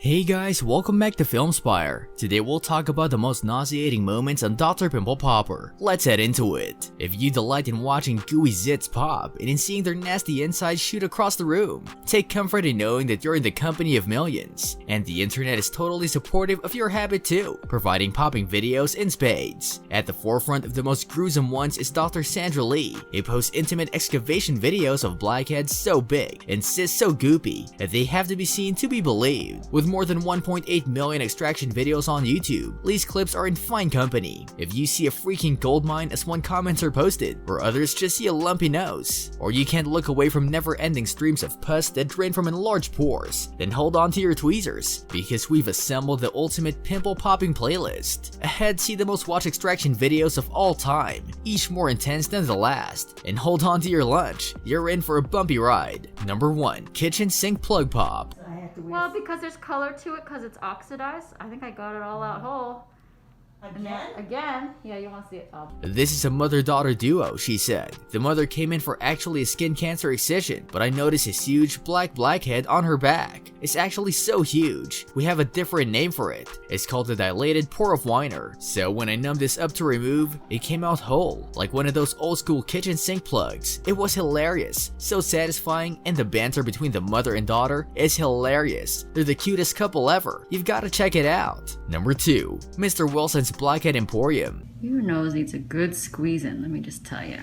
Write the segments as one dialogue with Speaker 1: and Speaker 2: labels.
Speaker 1: Hey guys, welcome back to Film Spire. Today we'll talk about the most nauseating moments on Dr. Pimple Popper. Let's head into it. If you delight in watching gooey zits pop and in seeing their nasty insides shoot across the room, take comfort in knowing that you're in the company of millions, and the internet is totally supportive of your habit too, providing popping videos in spades. At the forefront of the most gruesome ones is Dr. Sandra Lee, who posts intimate excavation videos of blackheads so big and cysts so goopy that they have to be seen to be believed. With more than 1.8 million extraction videos on YouTube, Lee's clips are in fine company. If you see a freaking gold mine as one commenter posted, or others just see a lumpy nose, or you can't look away from never-ending streams of pus that drain from enlarged pores, then hold on to your tweezers, because we've assembled the ultimate pimple-popping playlist. Ahead, see the most watched extraction videos of all time, each more intense than the last, and hold on to your lunch, you're in for a bumpy ride. Number 1. Kitchen Sink Plug Pop.
Speaker 2: Well, because there's color to it, because it's oxidized. I think I got it all out whole. Again? Yeah, you want to see it up.
Speaker 1: This is a mother-daughter duo, she said. The mother came in for actually a skin cancer excision, but I noticed this huge blackhead on her back. It's actually so huge. We have a different name for it. It's called the dilated pore of Weiner. So when I numbed this up to remove, it came out whole, like one of those old-school kitchen sink plugs. It was hilarious, so satisfying, and the banter between the mother and daughter is hilarious. They're the cutest couple ever. You've got to check it out. Number 2. Mr. Wilson's Blackhead Emporium.
Speaker 2: Your nose needs a good squeezing, let me just tell you.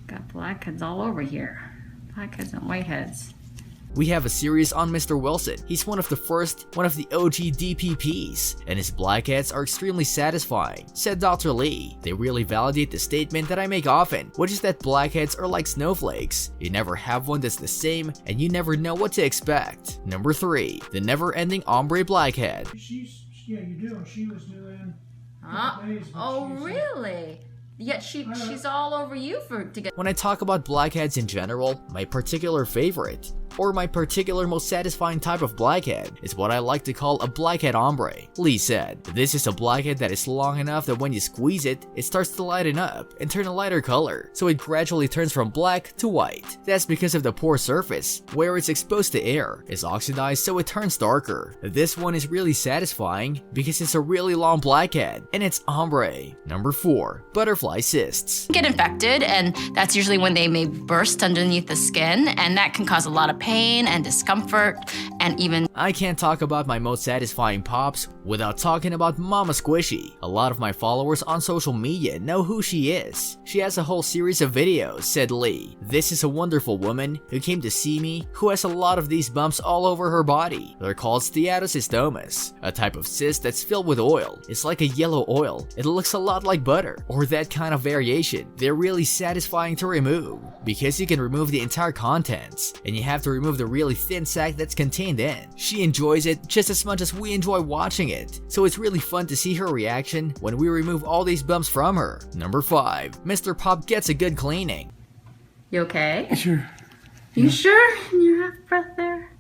Speaker 2: Got blackheads all over here. Blackheads and whiteheads.
Speaker 1: We have a series on Mr. Wilson. He's one of the OG DPPs, and his blackheads are extremely satisfying, said Dr. Lee. They really validate the statement that I make often, which is that blackheads are like snowflakes. You never have one that's the same, and you never know what to expect. Number 3. The never-ending ombre blackhead.
Speaker 3: Yeah, you do. She was doing.
Speaker 2: Oh, really? Yet she's all over you to get.
Speaker 1: When I talk about blackheads in general, my particular favorite, or my particular most satisfying type of blackhead, is what I like to call a blackhead ombre. Lee said, this is a blackhead that is long enough that when you squeeze it, it starts to lighten up and turn a lighter color, so it gradually turns from black to white. That's because of the pore surface, where it's exposed to air, is oxidized so it turns darker. This one is really satisfying because it's a really long blackhead, and it's ombre. Number 4. Butterfly cysts.
Speaker 4: Get infected, and that's usually when they may burst underneath the skin, and that can cause a lot of pain and discomfort, and even
Speaker 1: I can't talk about my most satisfying pops without talking about Mama Squishy. A lot of my followers on social media know who she is. She has a whole series of videos, said Lee. This is a wonderful woman who came to see me who has a lot of these bumps all over her body. They're called steatocystomas, a type of cyst that's filled with oil. It's like a yellow oil. It looks a lot like butter, or that kind of variation. They're really satisfying to remove because you can remove the entire contents, and you have to remove the really thin sac that's contained in. She enjoys it just as much as we enjoy watching it, so it's really fun to see her reaction when we remove all these bumps from her. Number 5. Mr. Pop gets a good cleaning.
Speaker 2: You okay?
Speaker 3: Sure.
Speaker 2: You sure? In your half breath there?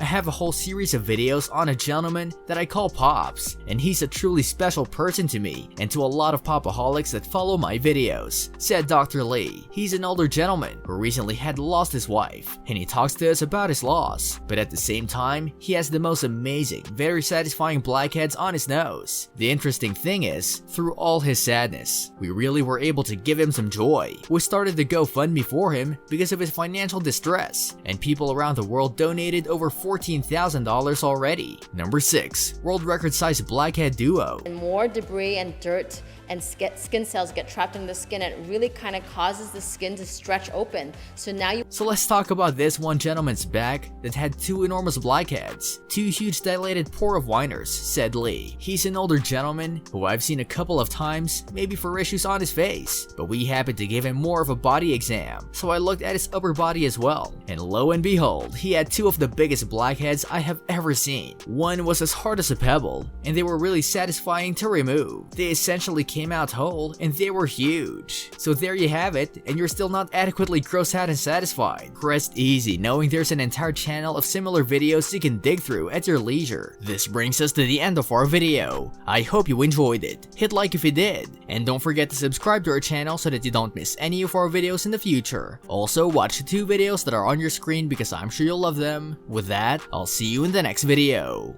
Speaker 1: I have a whole series of videos on a gentleman that I call Pops, and he's a truly special person to me and to a lot of popaholics that follow my videos, said Dr. Lee. He's an older gentleman who recently had lost his wife, and he talks to us about his loss, but at the same time, he has the most amazing, very satisfying blackheads on his nose. The interesting thing is, through all his sadness, we really were able to give him some joy. We started the GoFundMe for him because of his financial distress, and people around the world donated over $14,000 already. Number 6. World record size blackhead duo.
Speaker 4: and more debris and dirt and skin cells get trapped in the skin, and it really kind of causes the skin to stretch open. So now you
Speaker 1: So let's talk about this one gentleman's back that had 2 enormous blackheads, 2 huge dilated pore of Weiners, said Lee. He's an older gentleman who I've seen a couple of times, maybe for issues on his face, but we happened to give him more of a body exam, so I looked at his upper body as well, and lo and behold, he had 2 of the biggest blackheads I have ever seen. One was as hard as a pebble, and they were really satisfying to remove. They essentially came came out whole and they were huge. So there you have it, and you're still not adequately grossed out and satisfied. Rest easy knowing there's an entire channel of similar videos you can dig through at your leisure. This brings us to the end of our video. I hope you enjoyed it. Hit like if you did, and don't forget to subscribe to our channel so that you don't miss any of our videos in the future. Also, watch the 2 videos that are on your screen because I'm sure you'll love them. With that, I'll see you in the next video.